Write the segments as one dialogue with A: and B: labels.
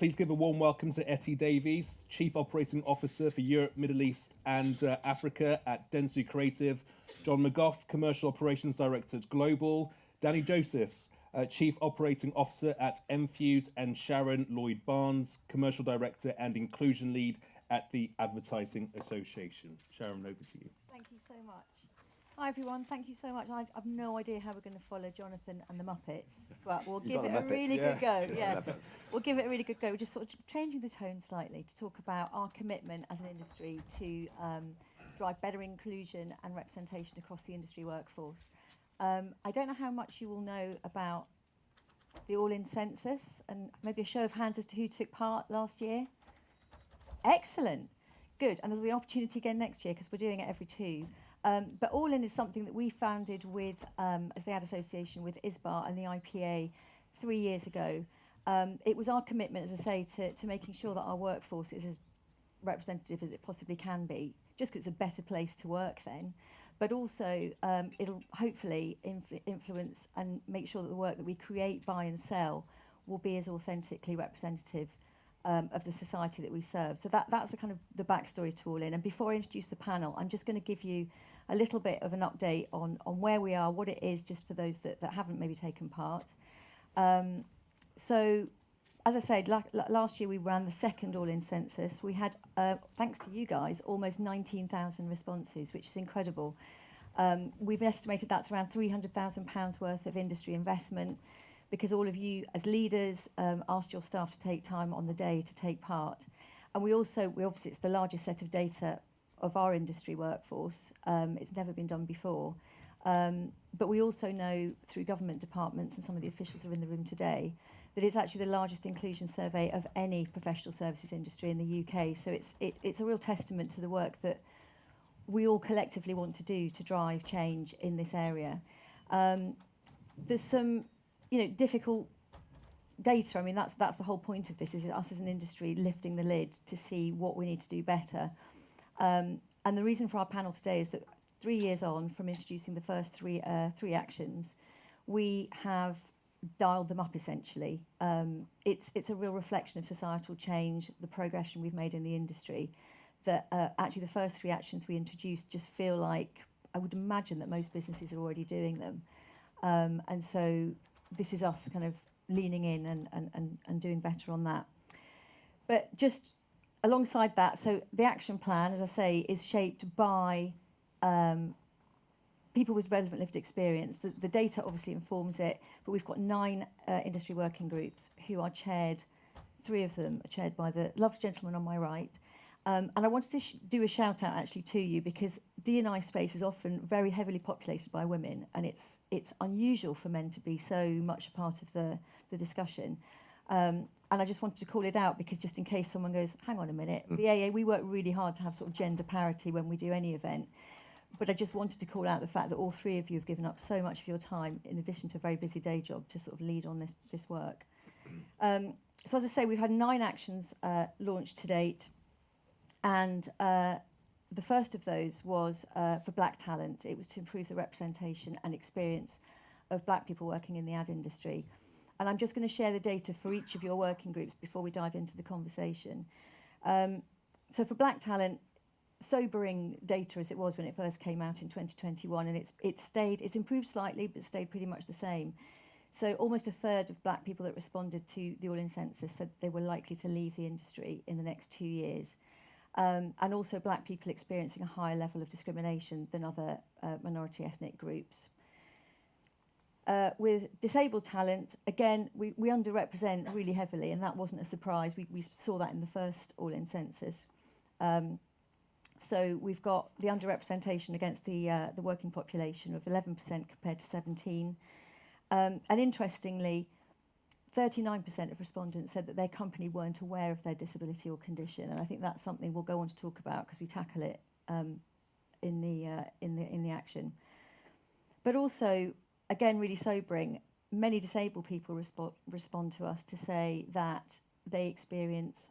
A: Please give a warm welcome to Etty Davies, Chief Operating Officer for Europe, Middle East and Africa at Dentsu Creative, John McGeough, Commercial Operations Director at Global, Danny Josephs, Chief Operating Officer at mFuse, and Sharon Lloyd Barnes, Commercial Director and Inclusion Lead at the Advertising Association. Sharon, over to you.
B: Thank you so much. Hi everyone, thank you so much. I've no idea how we're going to follow Jonathan and the Muppets, but we'll give it a really good go. Yeah, we'll give it a really good go. We're just sort of changing the tone slightly to talk about our commitment as an industry to drive better inclusion and representation across the industry workforce. I don't know how much you all know about the All In Census, and maybe a show of hands as to who took part last year. Excellent, good, and there'll be an opportunity again next year because we're doing it every two. But All In is something that we founded with, as the Ad Association, with ISBA and the IPA 3 years ago. It was our commitment, as I say, to making sure that our workforce is as representative as it possibly can be, just because it's a better place to work then. But also, it'll hopefully influence and make sure that the work that we create, buy and sell will be as authentically representative of the society that we serve. So that's the kind of the backstory to All In. And before I introduce the panel, I'm just going to give you a little bit of an update on where we are, what it is, just for those that haven't maybe taken part. So, as I said, last year we ran the second All In Census. We had, thanks to you guys, almost 19,000 responses, which is incredible. We've estimated that's around £300,000 worth of industry investment, because all of you as leaders asked your staff to take time on the day to take part. And we obviously, it's the largest set of data of our industry workforce. It's never been done before. But we also know through government departments, and some of the officials are in the room today, that it's actually the largest inclusion survey of any professional services industry in the UK. So it's a real testament to the work that we all collectively want to do to drive change in this area. There's some difficult data. I mean, that's the whole point of this, is us as an industry lifting the lid to see what we need to do better. And the reason for our panel today is that 3 years on from introducing the first three actions, we have dialed them up essentially. It's a real reflection of societal change, the progression we've made in the industry, that actually the first three actions we introduced just feel like, I would imagine that most businesses are already doing them. And so this is us kind of leaning in and doing better on that. But just alongside that, so the action plan, as I say, is shaped by people with relevant lived experience. The data obviously informs it, but we've got 9 industry working groups who are chaired. 3 of them are chaired by the lovely gentleman on my right. And I wanted to do a shout out actually to you, because D&I space is often very heavily populated by women, and it's unusual for men to be so much a part of the discussion. And I just wanted to call it out, because just in case someone goes, hang on a minute, the AA, we work really hard to have sort of gender parity when we do any event. But I just wanted to call out the fact that all 3 of you have given up so much of your time, in addition to a very busy day job, to sort of lead on this work. So as I say, we've had 9 actions launched to date. And the first of those was for black talent. It was to improve the representation and experience of black people working in the ad industry. And I'm just going to share the data for each of your working groups before we dive into the conversation. So for black talent, sobering data as it was when it first came out in 2021, and it's improved slightly, but stayed pretty much the same. So almost a third of black people that responded to the All In Census said they were likely to leave the industry in the next 2 years. And also black people experiencing a higher level of discrimination than other minority ethnic groups. With disabled talent, again, we underrepresent really heavily, and that wasn't a surprise. We saw that in the first All In Census. So we've got the underrepresentation against the working population of 11% compared to 17%. And interestingly, 39% of respondents said that their company weren't aware of their disability or condition, and I think that's something we'll go on to talk about, because we tackle it in the action. But also, again, really sobering, many disabled people respond to us to say that they experience,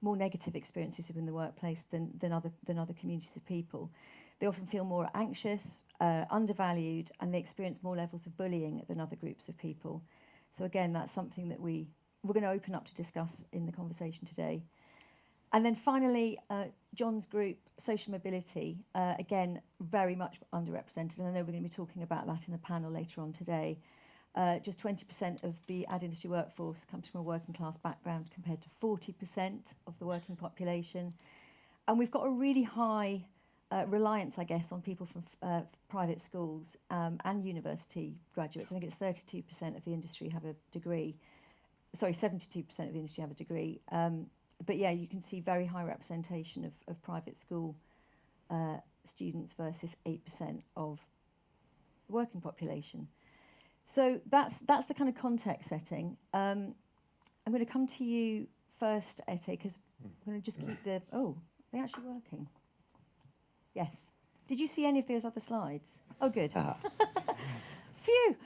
B: more negative experiences within the workplace than other communities of people. They often feel more anxious, undervalued, and they experience more levels of bullying than other groups of people. So again, that's something that we we're going to open up to discuss in the conversation today. And then finally, John's group, social mobility, again, very much underrepresented. And I know we're going to be talking about that in the panel later on today. Just 20% of the ad industry workforce comes from a working class background compared to 40% of the working population. And we've got a really high reliance, I guess, on people from private schools and university graduates. I think it's 32% of the industry have a degree. Sorry, 72% of the industry have a degree. But yeah, you can see very high representation of private school students versus 8% of the working population. So that's the kind of context setting. I'm going to come to you first, Ete, because I'm going to just keep the... Oh, they're actually working. Yes. Did you see any of those other slides? Oh, good. Phew.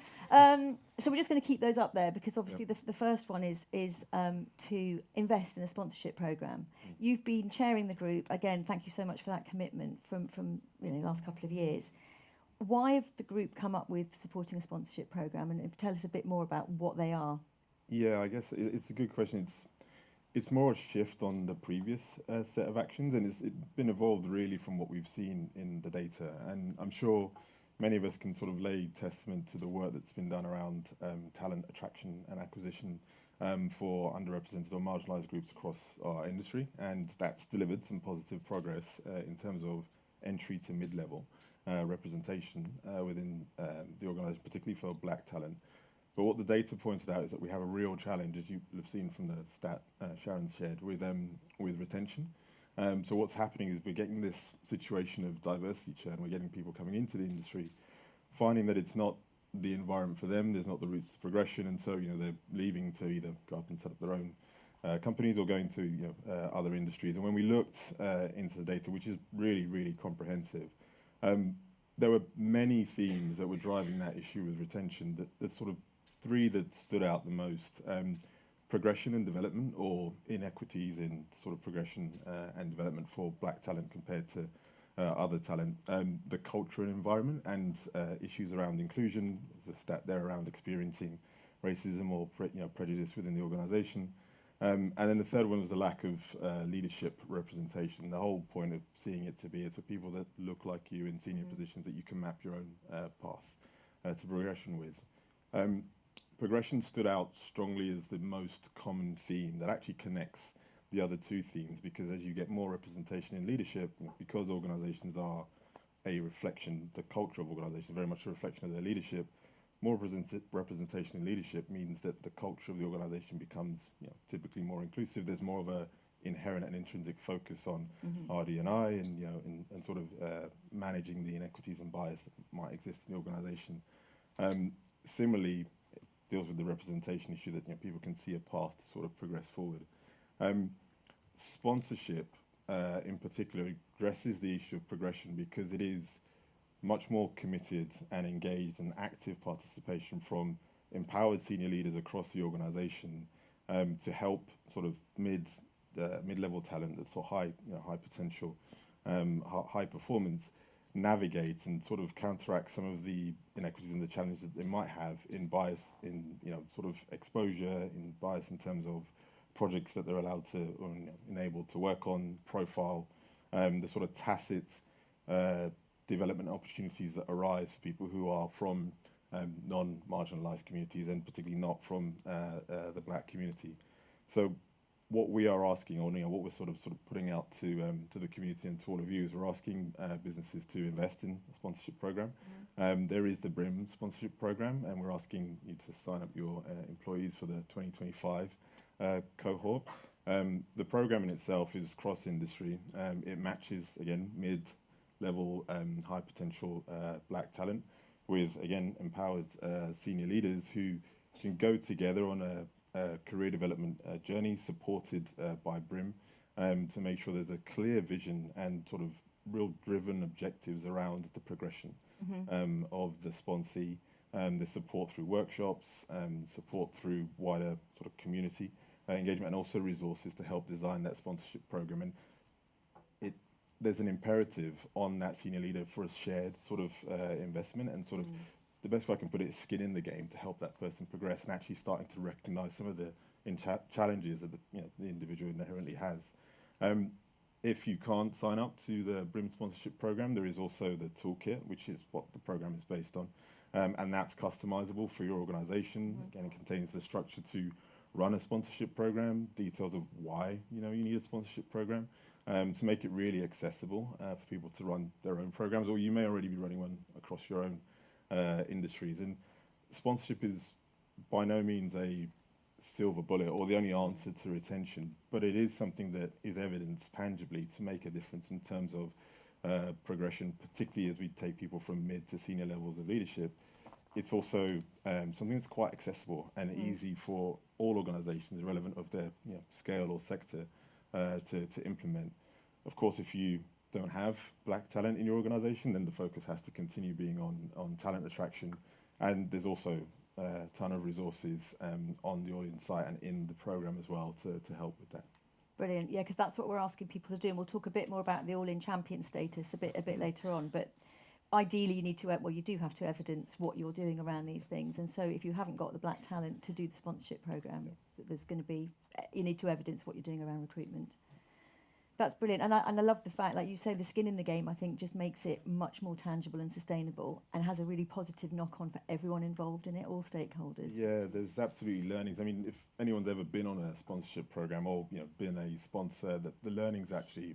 B: So we're just going to keep those up there because obviously the first one is to invest in a sponsorship program. You've been chairing the group. Again, thank you so much for that commitment from the last couple of years. Why have the group come up with supporting a sponsorship program, and tell us a bit more about what they are?
C: Yeah, I guess it's a good question. It's more a shift on the previous set of actions, and it's been evolved really from what we've seen in the data. And I'm sure many of us can sort of lay testament to the work that's been done around talent attraction and acquisition for underrepresented or marginalised groups across our industry, and that's delivered some positive progress in terms of entry to mid-level representation within the organisation, particularly for black talent. But what the data pointed out is that we have a real challenge, as you will have seen from the stat Sharon shared, with retention. So what's happening is we're getting this situation of diversity churn. We're getting people coming into the industry, finding that it's not the environment for them. There's not the routes to progression, and so they're leaving to either go up and set up their own companies or going to other industries. And when we looked into the data, which is really, really comprehensive, there were many themes that were driving that issue with retention. That sort of three that stood out the most: progression and development, or inequities in sort of progression and development for black talent compared to other talent, the culture and environment, and issues around inclusion. There's a stat there around experiencing racism or prejudice within the organisation. And then the third one was the lack of leadership representation. The whole point of seeing it to be it's for people that look like you in senior positions that you can map your own path to progression with. Progression stood out strongly as the most common theme that actually connects the other two themes, because as you get more representation in leadership, because organisations are a reflection, the culture of organisations very much a reflection of their leadership, more representation in leadership means that the culture of the organisation becomes typically more inclusive. There's more of a inherent and intrinsic focus on RD&I and sort of managing the inequities and bias that might exist in the organisation. Similarly, it deals with the representation issue that people can see a path to sort of progress forward. Sponsorship, in particular, addresses the issue of progression because it is much more committed and engaged and active participation from empowered senior leaders across the organisation to help sort of mid-level talent that's sort of high potential, high performance, navigate and sort of counteract some of the inequities and the challenges that they might have in bias, in sort of exposure, in bias in terms of projects that they're allowed to or enabled to work on, profile, the sort of tacit development opportunities that arise for people who are from non-marginalised communities and particularly not from the black community. So what we are asking, or what we're sort of putting out to the community and to all of you, is we're asking businesses to invest in a sponsorship program. There is the BRIM sponsorship program, and we're asking you to sign up your employees for the 2025 cohort. The program in itself is cross-industry. It matches, again, mid-level, high potential black talent with, again, empowered senior leaders who can go together on a career development journey supported by BRIM to make sure there's a clear vision and sort of real driven objectives around the progression of the sponsee, the support through workshops, support through wider sort of community engagement, and also resources to help design that sponsorship program. And there's an imperative on that senior leader for a shared sort of investment and sort of the best way I can put it is skin in the game to help that person progress and actually starting to recognise some of the challenges that the individual inherently has. If you can't sign up to the BRIM sponsorship program, there is also the toolkit, which is what the program is based on, and that's customizable for your organisation. Again, it contains the structure to run a sponsorship program, details of why you need a sponsorship program, to make it really accessible for people to run their own programs, or you may already be running one across your own industries. And sponsorship is by no means a silver bullet or the only answer to retention, but it is something that is evidenced tangibly to make a difference in terms of progression, particularly as we take people from mid to senior levels of leadership. It's also something that's quite accessible and easy for all organisations, irrelevant of their scale or sector, to implement. Of course, if you don't have black talent in your organisation, then the focus has to continue being on talent attraction, and there's also a ton of resources on the All In site and in the programme as well to help with that.
B: Brilliant, yeah, because that's what we're asking people to do, and we'll talk a bit more about the All In champion status a bit later on, but ideally you need to, you do have to evidence what you're doing around these things, and so if you haven't got the black talent to do the sponsorship programme, there's going to be, you need to evidence what you're doing around recruitment. That's brilliant, and I love the fact, like you say, the skin in the game, I think, just makes it much more tangible and sustainable, and has a really positive knock-on for everyone involved in it, all stakeholders.
C: Yeah, there's absolutely learnings. I mean, if anyone's ever been on a sponsorship program or been a sponsor, the learnings actually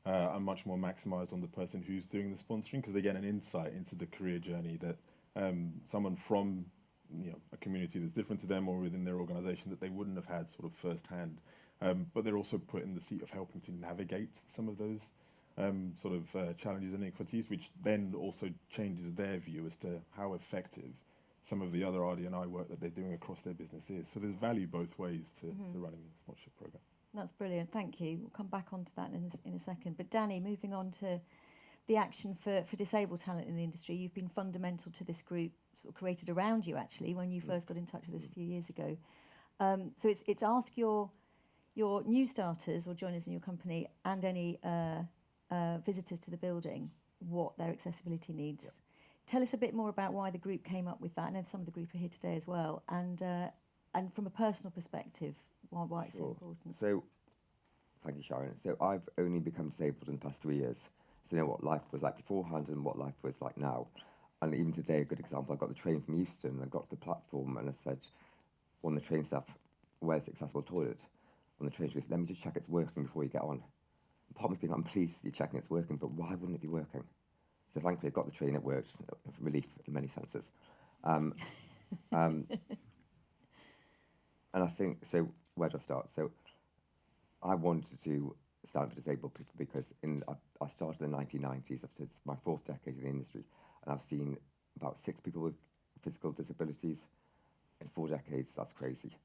C: are much more maximised on the person who's doing the sponsoring, because they get an insight into the career journey that someone from a community that's different to them or within their organisation that they wouldn't have had sort of firsthand. But they're also put in the seat of helping to navigate some of those challenges and inequities, which then also changes their view as to how effective some of the other RD&I work that they're doing across their business is. So there's value both ways to running a sponsorship program.
B: That's brilliant, thank you. We'll come back onto that in a second. But Danny, moving on to the action for disabled talent in the industry, you've been fundamental to this group, sort of created around you actually, when you first got in touch with us a few years ago. So it's ask your new starters or joiners in your company and any visitors to the building what their accessibility needs. Yep. Tell us a bit more about why the group came up with that, and then some of the group are here today as well, and from a personal perspective, why it's so important.
D: So, thank you, Sharon. So I've only become disabled in the past 3 years. So you know what life was like beforehand and what life was like now. And even today, a good example, I got the train from Euston, and I got to the platform and I said, one of the train staff, where's the accessible toilet? On the train, she goes, let me just check it's working before you get on. Part of me thinking, I'm pleased you're checking it's working, but why wouldn't it be working? So thankfully, I got the train, it worked, relief in many senses. And I think, so where do I start? So I wanted to stand for disabled people because I started in the 1990s, it's my 4th decade in the industry, and I've seen about 6 people with physical disabilities in 4 decades. That's crazy.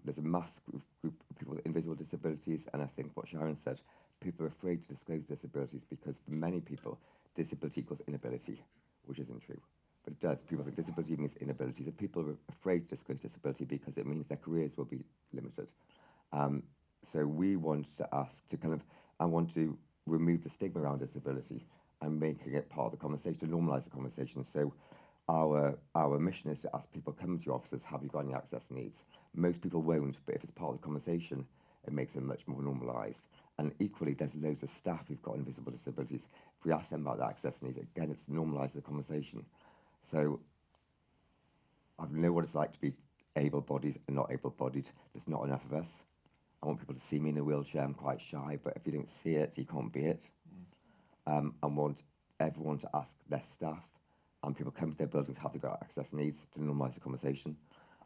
D: There's a mass group of people with invisible disabilities, and I think what Sharon said, people are afraid to disclose disabilities because for many people, disability equals inability, which isn't true. But it does. People think disability means inability, so people are afraid to disclose disability because it means their careers will be limited. So we want to ask to I want to remove the stigma around disability and making it part of the conversation, to normalise the conversation. So our mission is to ask people coming to your offices, have you got any access needs? Most people won't, but if it's part of the conversation, it makes it much more normalised. And equally, there's loads of staff who've got invisible disabilities. If we ask them about their access needs, again, it's normalised the conversation. So I know what it's like to be able-bodied and not able-bodied. There's not enough of us. I want people to see me in a wheelchair. I'm quite shy, but if you don't see it, you can't be it. I want everyone to ask their staff, and people come to their buildings, have they got access needs, to normalise the conversation.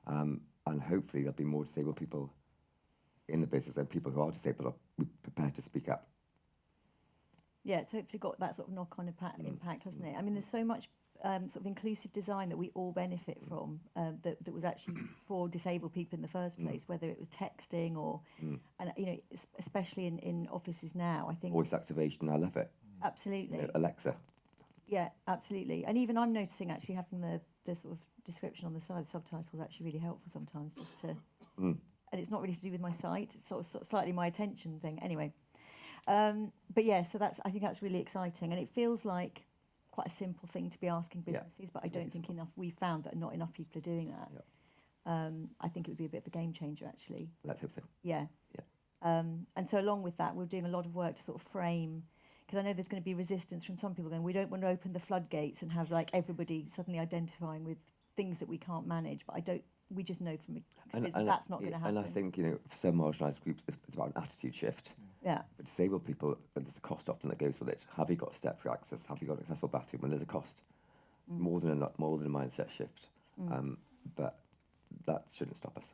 D: And hopefully there'll be more disabled people in the business, and people who are disabled are prepared to speak up.
B: Yeah, it's hopefully got that sort of knock-on impact, hasn't it? I mean, there's so much sort of inclusive design that we all benefit from that was actually for disabled people in the first place, whether it was texting or, and especially in offices now, I think.
D: Voice activation, I love it.
B: Absolutely.
D: Alexa.
B: Yeah, absolutely. And even I'm noticing actually having the sort of description on the side, the subtitles, is actually really helpful sometimes, just to, and it's not really to do with my sight, it's sort of slightly my attention thing. Anyway, but yeah, so I think that's really exciting, and it feels like quite a simple thing to be asking businesses, but I don't think we found that not enough people are doing that. I think it would be a bit of a game changer, actually.
D: Let's hope so.
B: Yeah. And so along with that, we're doing a lot of work to sort of frame, because I know there's going to be resistance from some people going, we don't want to open the floodgates and have like everybody suddenly identifying with things that we can't manage. But we just know from experience that's not going to happen.
D: And I think, for some marginalised groups, it's about an attitude shift.
B: Yeah.
D: For disabled people, there's a cost often that goes with it. Have you got step-free access? Have you got an accessible bathroom? And there's a cost, more than a mindset shift. But that shouldn't stop us.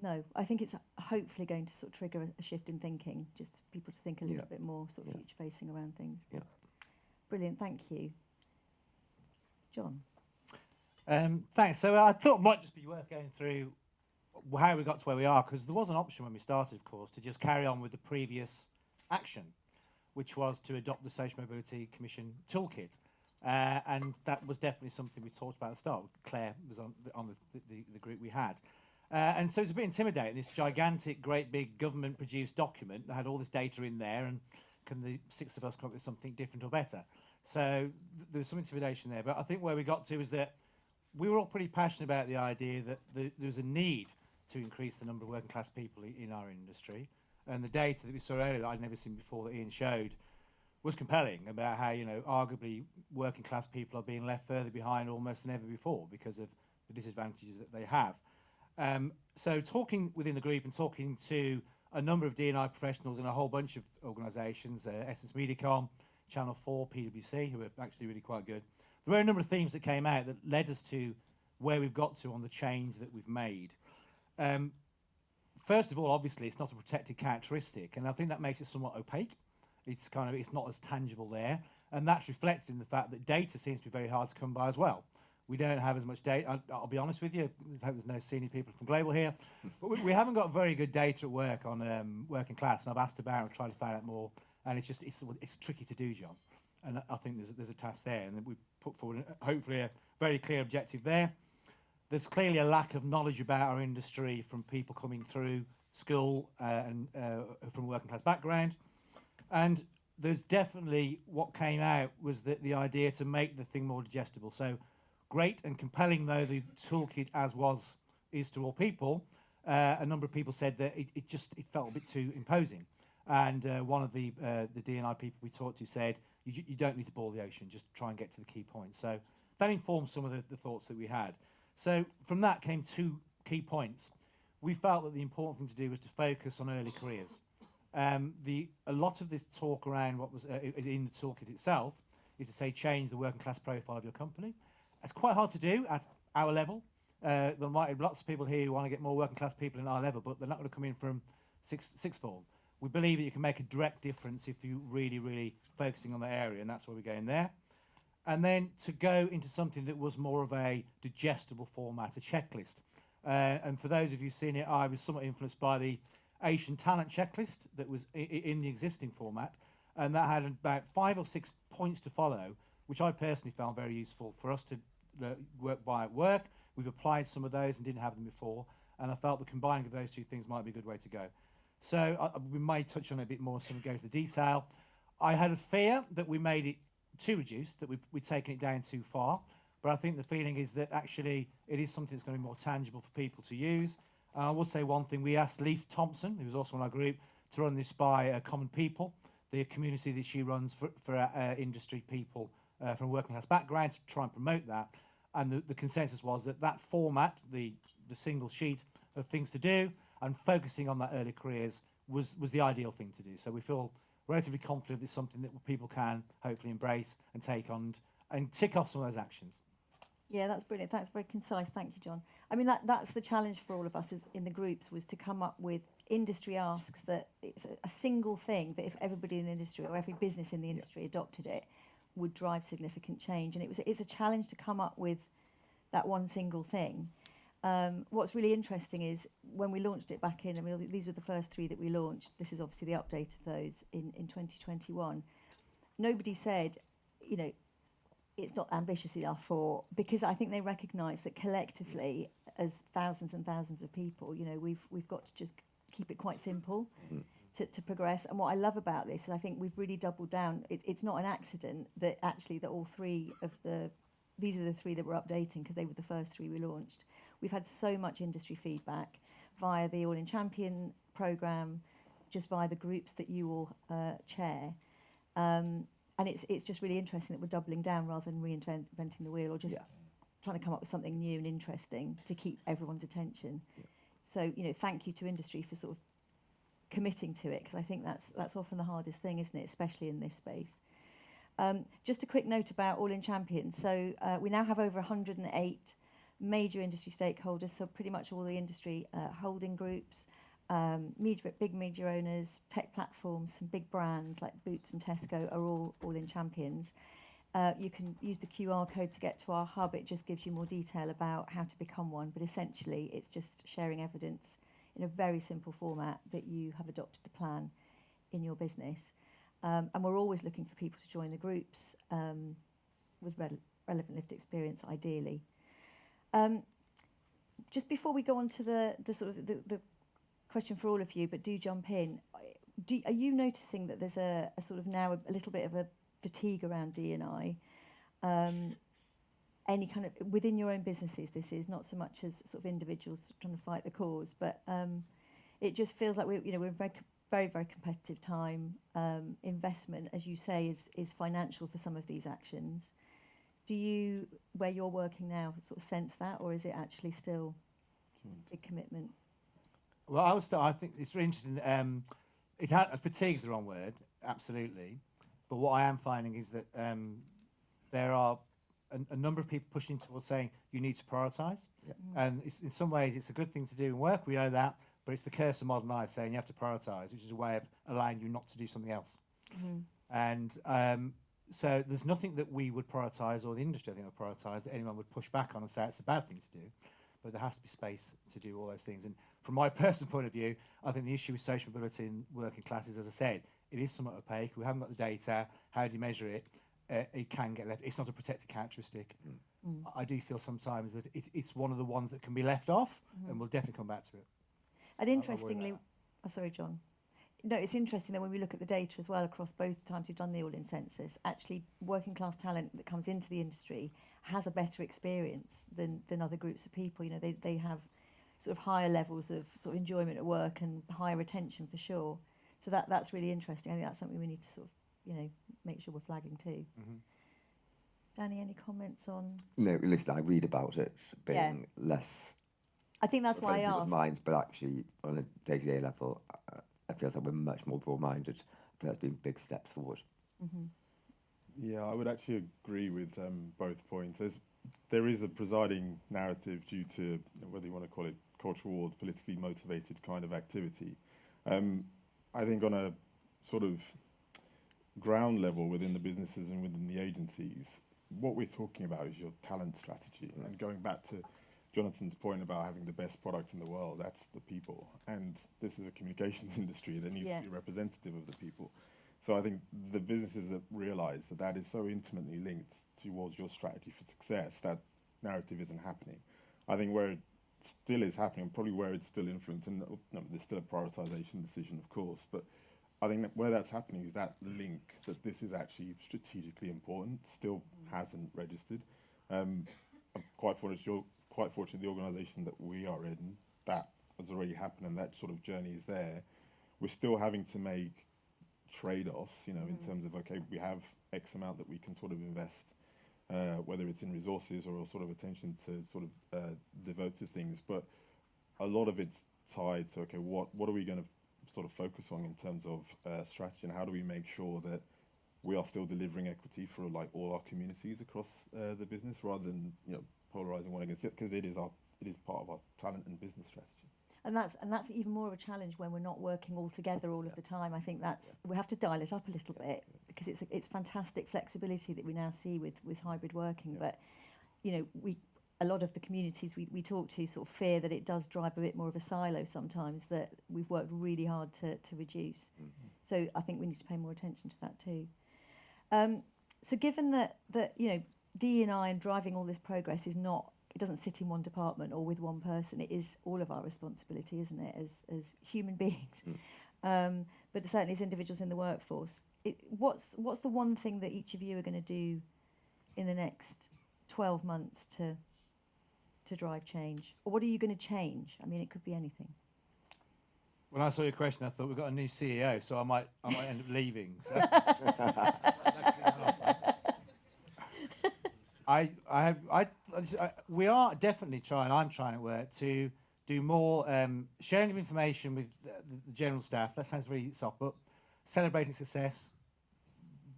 B: No, I think it's hopefully going to sort of trigger a shift in thinking, just people to think a little bit more sort of future-facing around things.
D: Yeah.
B: Brilliant, thank you. John?
E: Thanks. So I thought it might just be worth going through how we got to where we are, because there was an option when we started, of course, to just carry on with the previous action, which was to adopt the Social Mobility Commission toolkit. And that was definitely something we talked about at the start. Claire was on the group we had. And so it's a bit intimidating, this gigantic, great big government-produced document that had all this data in there, and can the 6 of us come up with something different or better? So there was some intimidation there. But I think where we got to is that we were all pretty passionate about the idea that there was a need to increase the number of working class people in our industry. And the data that we saw earlier that I'd never seen before that Ian showed was compelling about how, arguably working class people are being left further behind almost than ever before because of the disadvantages that they have. So talking within the group and talking to a number of D&I professionals in a whole bunch of organisations, Essence Mediacom, Channel 4, PwC, who are actually really quite good. There were a number of themes that came out that led us to where we've got to on the change that we've made. First of all, obviously, it's not a protected characteristic, and I think that makes it somewhat opaque. It's not as tangible there, and that's reflected in the fact that data seems to be very hard to come by as well. We don't have as much data. I'll be honest with you. I hope there's no senior people from Global here, but we haven't got very good data at work on working class. And I've asked about and tried to find out more, and it's tricky to do, John. And I think there's a task there, and we put forward hopefully a very clear objective there. There's clearly a lack of knowledge about our industry from people coming through school and from a working class background, and there's definitely what came out was that the idea to make the thing more digestible. So great and compelling though the toolkit is to all people, a number of people said that it felt a bit too imposing, and one of the D&I people we talked to said you don't need to boil the ocean, just try and get to the key points. So that informed some of the thoughts that we had. So from that came 2 key points. We felt that the important thing to do was to focus on early careers. A lot of this talk around what was in the toolkit itself is to say change the working class profile of your company. It's quite hard to do at our level. There might be lots of people here who want to get more working class people in our level, but they're not going to come in from sixth form. We believe that you can make a direct difference if you really focusing on that area, and that's where we're going there. And then to go into something that was more of a digestible format, a checklist. And for those of you who've seen it, I was somewhat influenced by the Asian talent checklist that was in the existing format, and that had about 5 or 6 points to follow, which I personally found very useful for us to work by at work. We've applied some of those and didn't have them before, and I felt the combining of those 2 things might be a good way to go. So we may touch on it a bit more as we go to the detail. I had a fear that we made it too reduced, that we'd taken it down too far, but I think the feeling is that actually it is something that's going to be more tangible for people to use. And I would say one thing, we asked Lise Thompson, who was also in our group, to run this by Common People, the community that she runs for industry people from a working class background, to try and promote that. And the consensus was that format, the single sheet of things to do, and focusing on that early careers was the ideal thing to do. So we feel relatively confident it's something that people can hopefully embrace and take on and tick off some of those actions.
B: Yeah, that's brilliant. That's very concise. Thank you, John. I mean, that's the challenge for all of us in the groups, was to come up with industry asks that it's a single thing that if everybody in the industry or every business in the industry adopted it, would drive significant change. And it's a challenge to come up with that one single thing. What's really interesting is when we launched it back in, I mean, these were the first 3 that we launched. This is obviously the update of those in 2021. Nobody said, it's not ambitious enough because I think they recognise that collectively, as thousands and thousands of people, we've got to just keep it quite simple. to progress. And what I love about this is I think we've really doubled down. It's not an accident that actually that all three of these are the three that we're updating because they were the first three we launched. We've had so much industry feedback via the All In Champion programme, just via the groups that you all chair. And it's just really interesting that we're doubling down rather than reinventing the wheel or just trying to come up with something new and interesting to keep everyone's attention. Yeah. So, thank you to industry for sort of committing to it, because I think that's often the hardest thing, isn't it, especially in this space. Just a quick note about All In Champions. So we now have over 108 major industry stakeholders, so pretty much all the industry holding groups, big media owners, tech platforms, some big brands like Boots and Tesco are all In Champions. You can use the QR code to get to our hub. It just gives you more detail about how to become one, but essentially it's just sharing evidence in a very simple format that you have adopted the plan in your business. And we're always looking for people to join the groups with relevant lived experience, ideally. Just before we go on to the sort of the question for all of you, but do jump in. Are you noticing that there's a sort of now a little bit of a fatigue around D&I? Any kind of within your own businesses, this is not so much as sort of individuals trying to fight the cause, but it just feels like we're in very, very competitive time. Investment, as you say, is financial for some of these actions. Do you, where you're working now, sort of sense that, or is it actually still a big commitment?
E: Well, I think it's really interesting. Fatigue is the wrong word, absolutely. But what I am finding is that there are a number of people pushing towards saying you need to prioritise. Yeah. And in some ways, it's a good thing to do in work. We know that. But it's the curse of modern life saying you have to prioritise, which is a way of allowing you not to do something else. Mm-hmm. And so there's nothing that we would prioritise, or the industry I think would prioritise, that anyone would push back on and say it's a bad thing to do. But there has to be space to do all those things. And from my personal point of view, I think the issue with social mobility in working classes, as I said, it is somewhat opaque. We haven't got the data. How do you measure it? It can get left. It's not a protected characteristic. I do feel sometimes that it's one of the ones that can be left off, and we'll definitely come back to it.
B: And interestingly, sorry, John. No, it's interesting that when we look at the data as well across both times we've done the All In Census, actually working class talent that comes into the industry has a better experience than other groups of people. They have sort of higher levels of sort of enjoyment at work and higher retention for sure. So that's really interesting. I think that's something we need to sort of, make sure we're flagging too. Mm-hmm. Danny, any comments on?
D: No, listen, I read about it being less.
B: I think that's why I asked.
D: Minds, but actually, on a day-to-day level, I feel like we're much more broad-minded. I feel there's been big steps forward. Mm-hmm.
C: Yeah, I would actually agree with both points. There is a presiding narrative due to whether you want to call it cultural or politically motivated kind of activity. I think on a sort of ground level within the businesses and within the agencies, what we're talking about is your talent strategy. And going back to Jonathan's point about having the best product in the world, that's the people. And this is a communications industry that needs to be representative of the people. So I think the businesses that realise that is so intimately linked towards your strategy for success, that narrative isn't happening. I think where it still is happening, probably where it's still influenced, and there's still a prioritisation decision, of course, but I think that where that's happening is that link, that this is actually strategically important, still hasn't registered. I'm quite fortunate the organisation that we are in, that has already happened, and that sort of journey is there. We're still having to make trade-offs, in terms of, okay, we have X amount that we can sort of invest, whether it's in resources or sort of attention to sort of devote to things, but a lot of it's tied to, okay, what are we going to sort of focus on in terms of strategy, and how do we make sure that we are still delivering equity for like all our communities across the business, rather than polarizing one against it, because it is part of our talent and business strategy.
B: And that's even more of a challenge when we're not working all together all of the time. I think we have to dial it up a little bit, because it's fantastic flexibility that we now see with hybrid working. But a lot of the communities we talk to sort of fear that it does drive a bit more of a silo sometimes, that we've worked really hard to reduce. Mm-hmm. So I think we need to pay more attention to that too. So given that D&I and driving all this progress it doesn't sit in one department or with one person, it is all of our responsibility, isn't it, as human beings. but certainly as individuals in the workforce. What's the one thing that each of you are going to do in the next 12 months to drive change? Or what are you going to change? I mean, it could be anything.
E: When I saw your question, I thought we've got a new CEO, so I might end up leaving. So. We are definitely trying. I'm trying at work to do more sharing of information with the general staff. That sounds very soft, but celebrating success,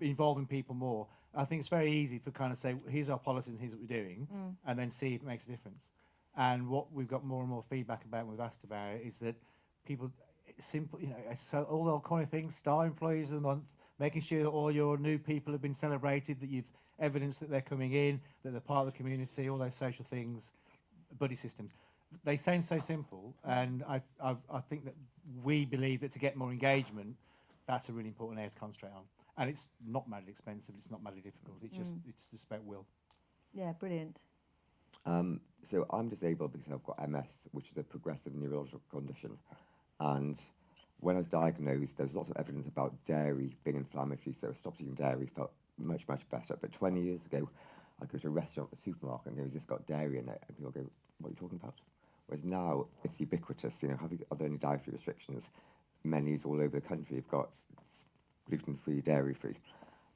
E: involving people more. I think it's very easy for kind of say, here's our policies, here's what we're doing, and then see if it makes a difference. And what we've got more and more feedback about, and we've asked about it, is that people, it's simple, so all the kind of things, star employees of the month, making sure that all your new people have been celebrated, that you've evidence that they're coming in, that they're part of the community, all those social things, buddy systems. They sound so simple, and I think that we believe that to get more engagement, that's a really important area to concentrate on. And it's not madly expensive, it's not madly difficult, it's just about will.
B: Yeah, brilliant.
D: So I'm disabled because I've got MS, which is a progressive neurological condition. And when I was diagnosed, there's lots of evidence about dairy being inflammatory, so I stopped eating dairy, felt much, much better. But 20 years ago, I'd go to a restaurant or a supermarket and go, has this got dairy in it? And people go, what are you talking about? Whereas now, it's ubiquitous. Are there any dietary restrictions? Menus all over the country have got gluten-free, dairy-free.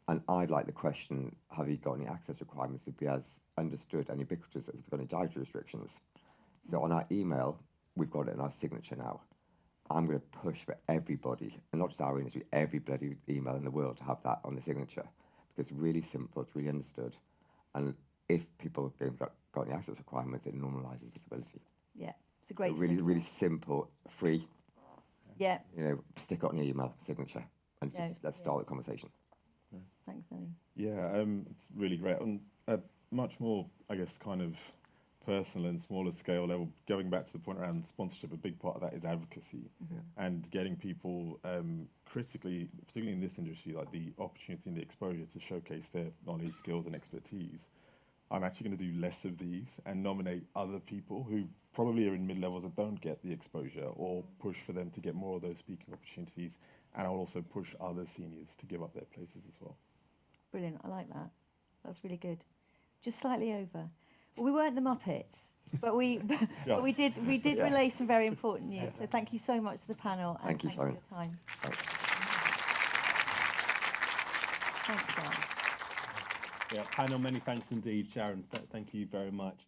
D: And I'd like the question, have you got any access requirements to be as understood and ubiquitous as if you've got any dietary restrictions? So on our email, we've got it in our signature now. I'm going to push for everybody, and not just our industry, every bloody email in the world to have that on the signature. Because it's really simple, it's really understood. And if people have got any access requirements, it normalises disability.
B: Yeah, it's a great
D: really, really simple, free.
B: Yeah.
D: Stick it on your email signature, and let's start the conversation.
B: Thanks, Danny.
C: Yeah, it's really great. On a much more, I guess, kind of personal and smaller scale level, going back to the point around sponsorship, a big part of that is advocacy and getting people critically, particularly in this industry, like the opportunity and the exposure to showcase their knowledge, skills and expertise. I'm actually going to do less of these and nominate other people who probably are in mid-levels that don't get the exposure, or push for them to get more of those speaking opportunities. And I'll also push other seniors to give up their places as well.
B: Brilliant, I like that. That's really good. Just slightly over. Well, we weren't the Muppets, but we did relay some very important news. So thank you so much to the panel, and
D: Thank you,
B: thanks for
D: Sharon.
B: your time.
D: Thanks.
B: Thanks, Sharon.
A: Yeah, panel, many thanks indeed, Sharon. Thank you very much.